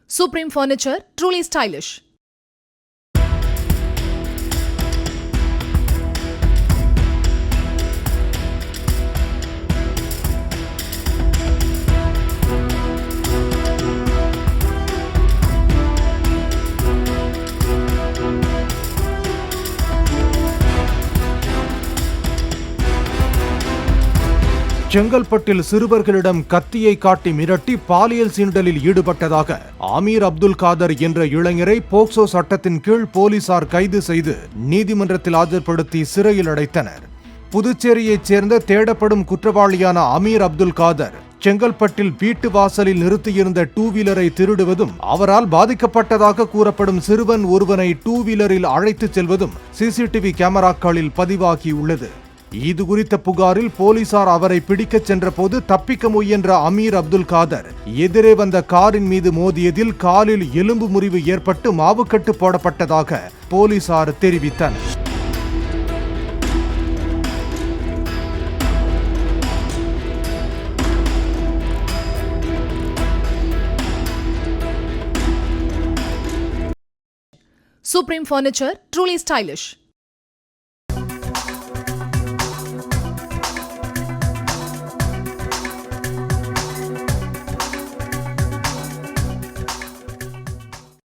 Supreme Furniture, truly stylish. செங்கல்பட்டில் சிறுவர்களிடம் கத்தியை காட்டி மிரட்டி பாலியல் சீண்டலில் ஈடுபட்டதாக ஆமீர் அப்துல் காதர் என்ற இளைஞரை போக்சோ சட்டத்தின் கீழ் போலீசார் கைது செய்து நீதிமன்றத்தில் ஆஜர்படுத்தி சிறையில் அடைத்தனர். புதுச்சேரியைச் சேர்ந்த தேடப்படும் குற்றவாளியான ஆமீர் அப்துல் காதர் செங்கல்பட்டில் வீட்டு வாசலில் நிறுத்தியிருந்த டூ வீலரை திருடுவதும் அவரால் பாதிக்கப்பட்டதாக கூறப்படும் சிறுவன் ஒருவனை டூ வீலரில் அழைத்துச் செல்வதும் சிசிடிவி கேமராக்களில் பதிவாகியுள்ளது. இது குறித்த புகாரில் போலீசார் அவரை பிடிக்கச் சென்றபோது தப்பிக்க முயன்ற அமீர் அப்துல் காதர் எதிரே வந்த காரின் மீது மோதியதில் காலில் எலும்பு முறிவு ஏற்பட்டு மாவுக்கட்டு போடப்பட்டதாக போலீசார் தெரிவித்தனர். Supreme Furniture, truly stylish.